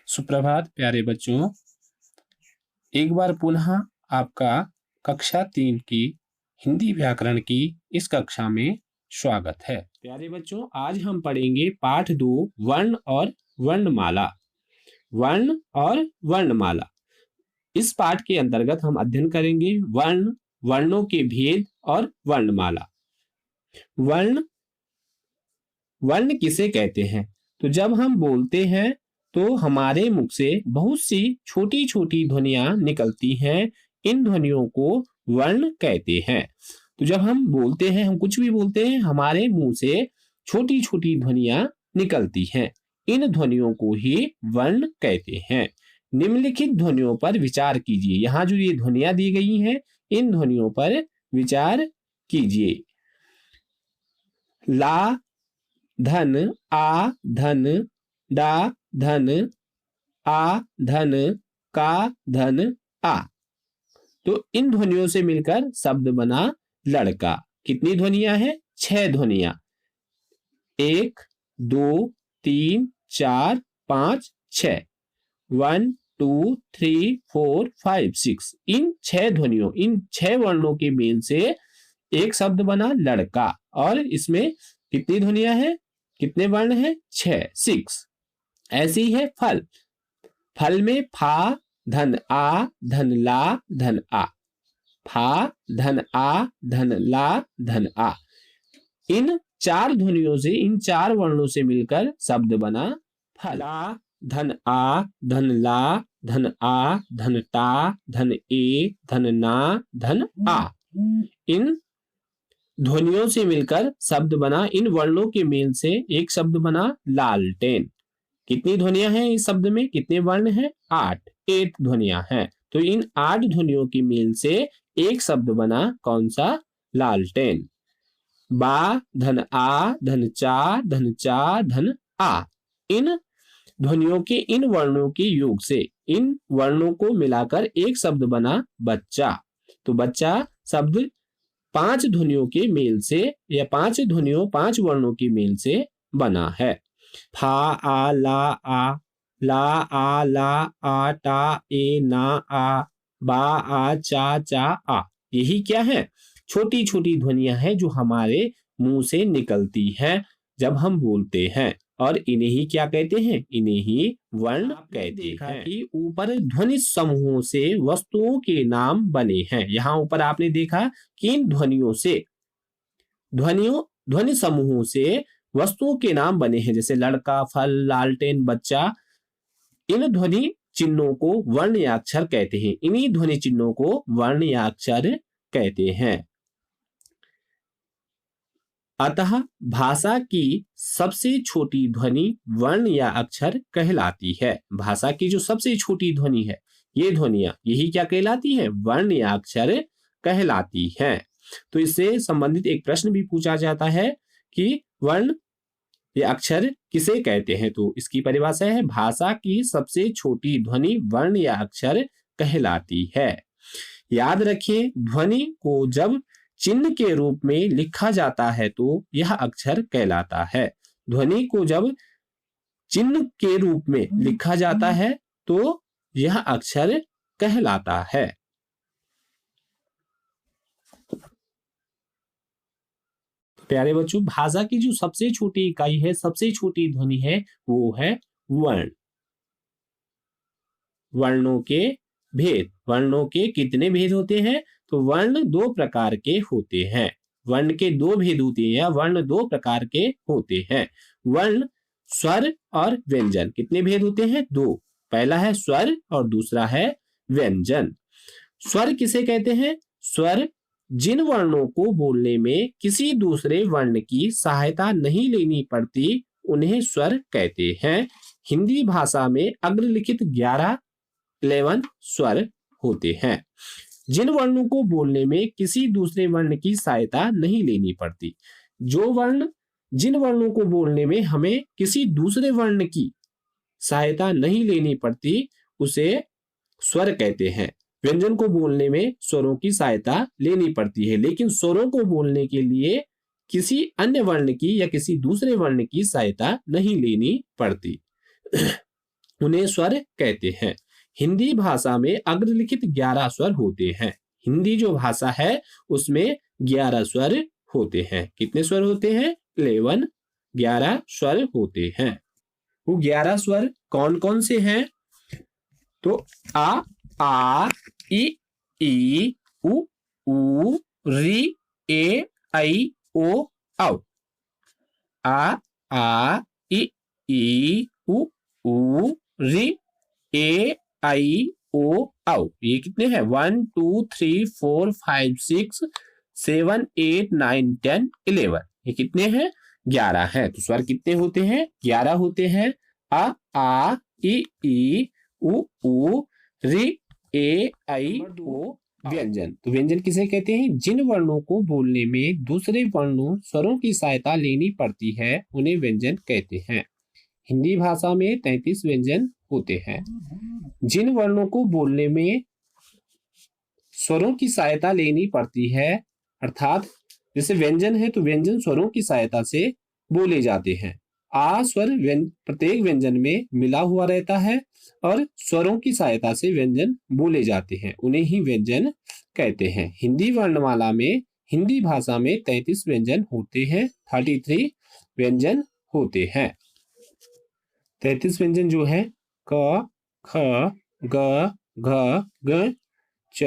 सुप्रभात प्यारे बच्चों, एक बार पुनः आपका कक्षा 3 की हिंदी व्याकरण की इस कक्षा में स्वागत है। प्यारे बच्चों, आज हम पढ़ेंगे पाठ 2 वर्ण और वर्णमाला। वर्ण और वर्णमाला, इस पाठ के अंतर्गत हम अध्ययन करेंगे वर्ण, वर्णों के भेद और वर्णमाला। वर्ण, वर्ण किसे कहते हैं? तो जब हम बोलते हैं तो हमारे मुख से बहुत सी छोटी छोटी ध्वनियां निकलती हैं, इन ध्वनियों को वर्ण कहते हैं। तो जब हम बोलते हैं, हम कुछ भी बोलते हैं, हमारे मुंह से छोटी छोटी ध्वनियां निकलती हैं, इन ध्वनियों को ही वर्ण कहते हैं। निम्नलिखित ध्वनियों पर विचार कीजिए। यहाँ जो ये ध्वनियां दी गई हैं, इन ध्वनियों पर विचार कीजिए। ला धन, आ धन, डा धन, आ धन, का धन, आ। तो इन ध्वनियों से मिलकर शब्द बना लड़का। कितनी ध्वनियां हैं? 6 ध्वनियां। 1 2 3 4 5 6। 1 2 3 4 5 6। इन 6 ध्वनियों, इन 6 वर्णों के मेल से एक शब्द बना लड़का। और इसमें कितनी ध्वनियां हैं? कितने वर्ण हैं? 6। ऐसे ही है फल। फल में फा धन आ धन ला धन आ। फा धन आ धन ला धन आ। इन 4 ध्वनियों से, इन 4 वर्णों से मिलकर शब्द बना फल। ला धन आ धन ला धन आ धन टा धन ए धन ना धन आ। इन ध्वनियों से मिलकर शब्द बना, इन वर्णों के मेल से एक शब्द बना लालटेन। कितनी ध्वनियां हैं इस शब्द में? कितने वर्ण हैं? 8 ध्वनियां हैं। तो इन 8 ध्वनियों के मेल से एक शब्द बना, कौन सा? लालटेन। बा धन आ धन चा धन आ। इन ध्वनियों के, इन वर्णों के योग से, इन वर्णों को मिलाकर एक शब्द बना बच्चा। तो बच्चा शब्द 5 ध्वनियों के मेल से, या 5 ध्वनियों, 5 वर्णों के मेल से बना है। फा आ ला आ, ला आ ला आ टा ए ना आ, बा आ चा आ। यही क्या है? छोटी छोटी ध्वनियां हैं जो हमारे मुंह से निकलती हैं जब हम बोलते हैं, और इन्हें ही क्या कहते हैं? इन्हें ही वर्ण कहते हैं। कि ऊपर ध्वनि समूहों से वस्तुओं के नाम बने हैं। यहाँ ऊपर आपने देखा कि इन ध्वनियों से, ध्वनि समूहों से वस्तुओं के नाम बने हैं, जैसे लड़का, फल, लालटेन, बच्चा। इन ध्वनि चिन्हों को वर्ण या अक्षर कहते हैं। इन्हीं ध्वनि चिन्हों को वर्ण या अक्षर कहते हैं। अतः भाषा की सबसे छोटी ध्वनि वर्ण या अक्षर कहलाती है। भाषा की जो सबसे छोटी ध्वनि है, ये ध्वनियां, यही क्या कहलाती है? वर्ण या अक्षर कहलाती हैं। तो इससे संबंधित एक प्रश्न भी पूछा जाता है कि वर्ण या अक्षर किसे कहते हैं? तो इसकी परिभाषा है, भाषा की सबसे छोटी ध्वनि वर्ण या अक्षर कहलाती है। याद रखिए, ध्वनि को जब चिन्ह के रूप में लिखा जाता है तो यह अक्षर कहलाता है। ध्वनि को जब चिन्ह के रूप में लिखा जाता है तो यह अक्षर कहलाता है। प्यारे बच्चों, भाषा की जो सबसे छोटी इकाई है, सबसे छोटी ध्वनि है, वो है वर्ण। वर्णों के भेद। वर्णों के कितने भेद होते हैं? तो वर्ण 2 प्रकार के होते हैं। वर्ण के 2 भेद होते हैं, या वर्ण 2 प्रकार के होते हैं। वर्ण, स्वर और व्यंजन। कितने भेद होते हैं? 2। पहला है स्वर और दूसरा है व्यंजन। स्वर किसे कहते हैं? स्वर जिन वर्णों को बोलने में किसी दूसरे वर्ण की सहायता नहीं लेनी पड़ती, उन्हें स्वर कहते हैं। हिंदी भाषा में अग्रलिखित 11 स्वर होते हैं। जिन वर्णों को बोलने में किसी दूसरे वर्ण की सहायता नहीं लेनी पड़ती, जो वर्ण, जिन वर्णों को बोलने में हमें किसी दूसरे वर्ण की सहायता नहीं लेनी पड़ती, उसे स्वर कहते हैं। व्यंजन को बोलने में स्वरों की सहायता लेनी पड़ती है, लेकिन स्वरों को बोलने के लिए किसी अन्य वर्ण की या किसी दूसरे वर्ण की सहायता नहीं लेनी पड़ती। उन्हें स्वर कहते हैं। हिंदी भाषा में अग्रलिखित 11 स्वर होते हैं। हिंदी जो भाषा है उसमें 11 स्वर होते हैं। कितने स्वर होते हैं? 11 स्वर होते हैं। वो 11 स्वर कौन कौन से हैं? तो आ ई उ री ए ऐ ओ औ। आ ई उ री ए ऐ ओ औ। ये कितने हैं? 1 2 3 4 5 6 7 8 9 10 11। ये कितने हैं? 11 हैं। तो स्वर कितने होते हैं? 11 होते हैं। आ ई उ री ए ऐ ओ। व्यंजन। तो व्यंजन किसे कहते हैं? जिन वर्णों को बोलने में दूसरे वर्णों स्वरों की सहायता लेनी पड़ती है उन्हें व्यंजन कहते हैं। हिंदी भाषा में 33 व्यंजन होते हैं। जिन वर्णों को बोलने में स्वरों की सहायता लेनी पड़ती है, अर्थात जैसे व्यंजन है तो व्यंजन स्वरों की सहायता से बोले जाते हैं। आ स्वर प्रत्येक व्यंजन में मिला हुआ रहता है और स्वरों की सहायता से व्यंजन बोले जाते हैं, उन्हें ही व्यंजन कहते हैं। हिंदी वर्णमाला में हिंदी भाषा में 33 व्यंजन होते हैं। 33 व्यंजन होते हैं। 33 व्यंजन जो है क ख ग घ ग च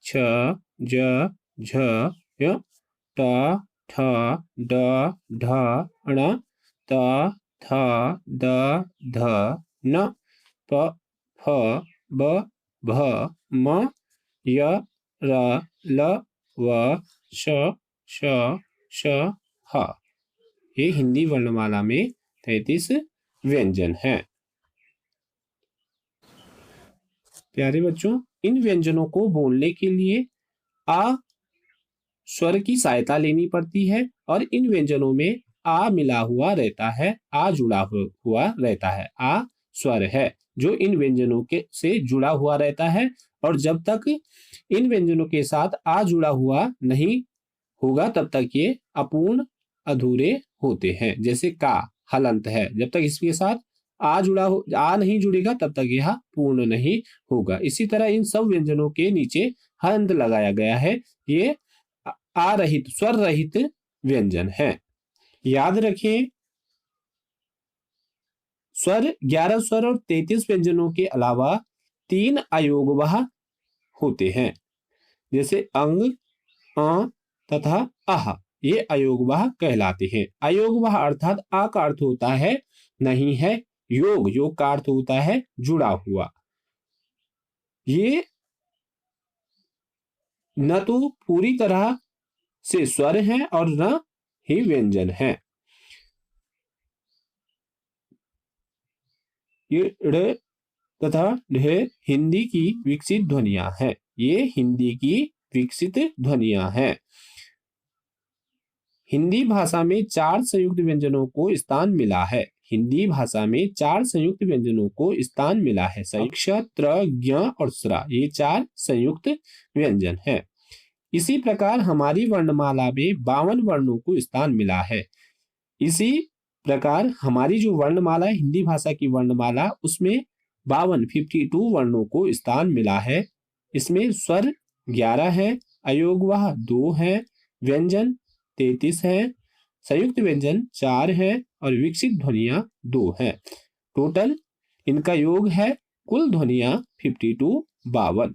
छ ज झ य ट ठ ड ढ ण त थ द ध न प फ ब भ म य र ल व श श श ह। ये हिंदी वर्णमाला में 33 व्यंजन हैं। प्यारे बच्चों, इन व्यंजनों को बोलने के लिए आ स्वर की सहायता लेनी पड़ती है और इन व्यंजनों में आ मिला हुआ रहता है, आ जुड़ा हुआ रहता है। आ स्वर है जो इन व्यंजनों के से जुड़ा हुआ रहता है और जब तक इन व्यंजनों के साथ आ जुड़ा हुआ नहीं होगा तब तक ये अपूर्ण अधूरे होते हैं। जैसे का हलंत है, जब तक इसके साथ आ नहीं जुड़ेगा तब तक यह पूर्ण नहीं होगा। इसी तरह इन सब व्यंजनों के नीचे हंत लगाया गया है। ये आ रहित स्वर रहित व्यंजन है। याद रखें, स्वर 11 स्वर और 33 व्यंजनों के अलावा 3 अयोगवाह होते हैं, जैसे अंग, अ तथा अह। ये अयोगवाह कहलाते हैं। अयोगवाह अर्थात आ का अर्थ होता है नहीं है, योग योग का अर्थ होता है जुड़ा हुआ। ये न तो पूरी तरह से स्वर हैं और न ही व्यंजन हैं। ये ड़ तथा ढ हिंदी की विकसित ध्वनियां हैं। ये हिंदी की विकसित ध्वनियां हैं। हिंदी भाषा में 4 संयुक्त व्यंजनों को स्थान मिला है। हिंदी भाषा में 4 संयुक्त व्यंजनों को स्थान मिला है। क्ष, त्र, ज्ञ और स्रा, ये 4 संयुक्त व्यंजन हैं। इसी प्रकार हमारी वर्णमाला में 52 वर्णों को स्थान मिला है। इसी प्रकार हमारी जो वर्णमाला है, हिंदी भाषा की वर्णमाला, उसमें 52 वर्णों को स्थान मिला है। इसमें स्वर 11 है, अयोगवाह 2 है, व्यंजन 33 है, संयुक्त व्यंजन 4 है और विकसित ध्वनियां 2 हैं। टोटल इनका योग है कुल ध्वनियां 52।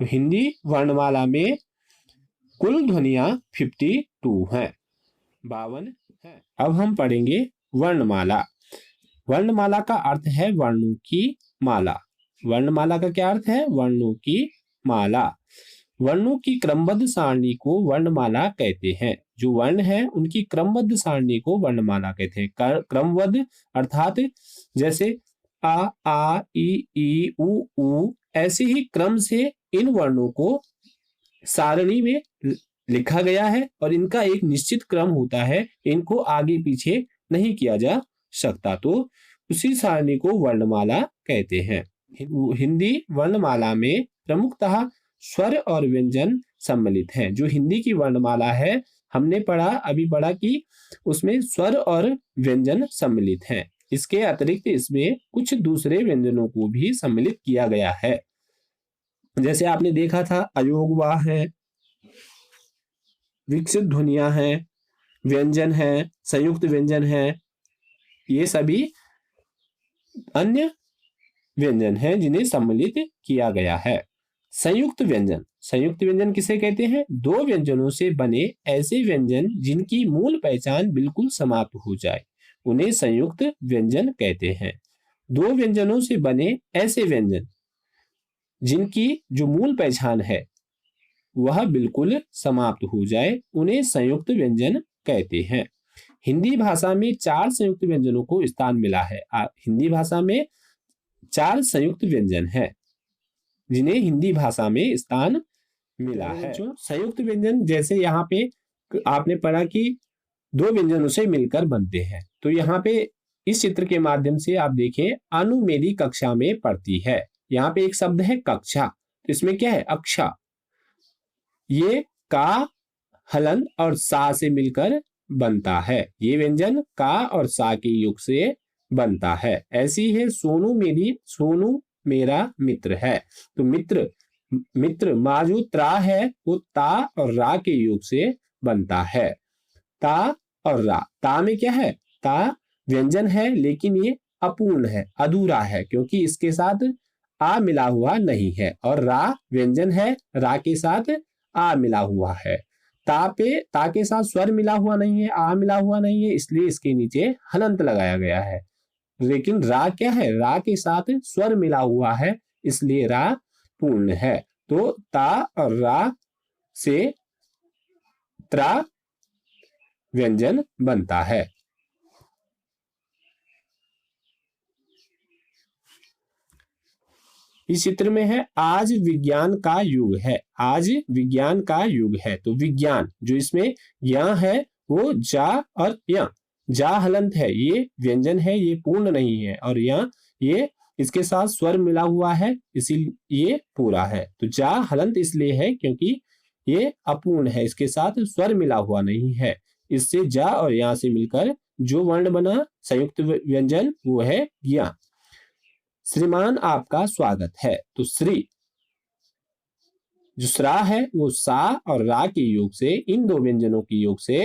हिंदी वर्णमाला में कुल ध्वनियां 52 हैं, 52 हैं। अब हम पढ़ेंगे वर्णमाला। वर्णमाला का अर्थ है वर्णों की माला। वर्णमाला का क्या अर्थ है? वर्णों की माला। वर्णों की क्रमबद्ध सारणी को वर्णमाला कहते हैं। जो वर्ण है उनकी क्रमबद्ध सारणी को वर्णमाला कहते हैं। क्रमबद्ध अर्थात जैसे आ ई उ ऐसे ही क्रम से इन वर्णों को सारणी में लिखा गया है और इनका एक निश्चित क्रम होता है, इनको आगे पीछे नहीं किया जा सकता, तो उसी सारणी को वर्णमाला कहते हैं। हिंदी वर्णमाला में प्रमुखतः स्वर और व्यंजन सम्मिलित हैं। जो हिंदी की वर्णमाला है, हमने अभी पढ़ा कि उसमें स्वर और व्यंजन सम्मिलित हैं। इसके अतिरिक्त इसमें कुछ दूसरे व्यंजनों को भी सम्मिलित किया गया है। जैसे आपने देखा था अयोगवा है, विकसित ध्वनियां हैं, व्यंजन है, संयुक्त व्यंजन है, ये सभी अन्य व्यंजन हैं जिन्हें सम्मिलित किया गया है। संयुक्त व्यंजन, संयुक्त व्यंजन किसे कहते हैं? दो व्यंजनों से बने ऐसे व्यंजन जिनकी मूल पहचान बिल्कुल समाप्त हो जाए, उन्हें संयुक्त व्यंजन कहते हैं। दो व्यंजनों से बने ऐसे व्यंजन जिनकी जो मूल पहचान है वह बिल्कुल समाप्त हो जाए, उन्हें संयुक्त व्यंजन कहते हैं। हिंदी भाषा में 4 संयुक्त व्यंजनों को स्थान मिला है। हिंदी भाषा में 4 संयुक्त व्यंजन हैं जिन्हें हिंदी भाषा में स्थान मिला है। संयुक्त व्यंजन जैसे यहाँ पे आपने पढ़ा कि दो व्यंजनों से मिलकर बनते हैं, तो यहाँ पे इस चित्र के माध्यम से आप देखें, अनु मेरी कक्षा में पढ़ती है। यहाँ पे एक शब्द है कक्षा, तो इसमें क्या है? अक्षा। ये का, हलंत और सा से मिलकर बनता है। ये व्यंजन का और सा के योग से बनता है। ऐसी है सोनू मेरा मित्र है। तो मित्र मा जो त्रा है वो ता और रा के योग से बनता है। ता और रा, ता में क्या है? ता व्यंजन है लेकिन ये अपूर्ण है, अधूरा है, क्योंकि इसके साथ आ मिला हुआ नहीं है। और रा व्यंजन है, रा के साथ आ मिला हुआ है। ता के साथ स्वर मिला हुआ नहीं है, आ मिला हुआ नहीं है, इसलिए इसके नीचे हलंत लगाया गया है। लेकिन रा क्या है? रा के साथ स्वर मिला हुआ है, इसलिए रा पूर्ण है। तो ता और रा से त्रा व्यंजन बनता है। इस चित्र में है आज विज्ञान का युग है। आज विज्ञान का युग है, तो विज्ञान जो इसमें या है वो जा और या, जा हलंत है, ये व्यंजन है, ये पूर्ण नहीं है। और या ये इसके साथ स्वर मिला हुआ है, इसीलिए ये पूरा है। तो जा हलंत इसलिए है क्योंकि ये अपूर्ण है, इसके साथ स्वर मिला हुआ नहीं है। इससे जा और या से मिलकर जो वर्ण बना संयुक्त व्यंजन वो है या। श्रीमान आपका स्वागत है, तो श्री जो श्रा है वो सा और रा के योग से, इन दो व्यंजनों के योग से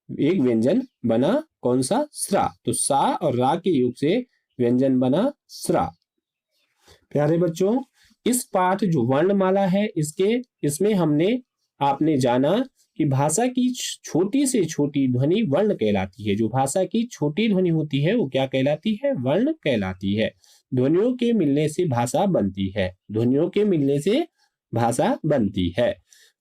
एक व्यंजन बना, कौन सा? श्रा। तो सा और रा के योग से व्यंजन बना श्रा। प्यारे बच्चों, इस पाठ जो वर्णमाला है इसमें आपने जाना कि भाषा की छोटी से छोटी ध्वनि वर्ण कहलाती है। जो भाषा की छोटी ध्वनि होती है वो क्या कहलाती है? वर्ण कहलाती है। ध्वनियों के मिलने से भाषा बनती है। ध्वनियों के मिलने से भाषा बनती है।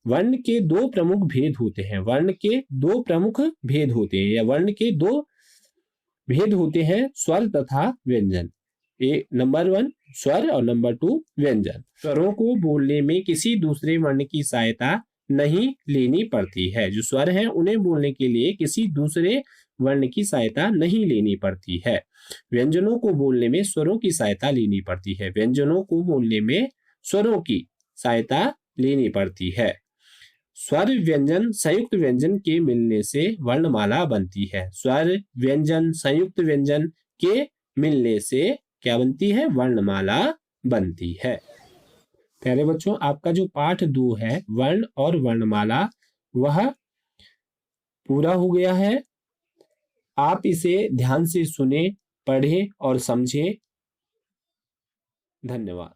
वर्ण के दो प्रमुख भेद होते हैं। वर्ण के दो प्रमुख भेद होते हैं, या वर्ण के दो भेद होते हैं, स्वर तथा व्यंजन। नंबर 1 स्वर और नंबर 2 व्यंजन। स्वरों को बोलने में किसी दूसरे वर्ण की सहायता नहीं लेनी पड़ती है। जो स्वर हैं उन्हें बोलने के लिए किसी दूसरे वर्ण की सहायता नहीं लेनी पड़ती है। व्यंजनों को बोलने में स्वरों की सहायता लेनी पड़ती है। व्यंजनों को बोलने में स्वरों की सहायता लेनी पड़ती है। स्वर व्यंजन संयुक्त व्यंजन के मिलने से वर्णमाला बनती है। स्वर व्यंजन संयुक्त व्यंजन के मिलने से क्या बनती है? वर्णमाला बनती है। प्यारे बच्चों, आपका जो पाठ 2 है वर्ण और वर्णमाला, वह पूरा हो गया है। आप इसे ध्यान से सुने, पढ़ें और समझें। धन्यवाद।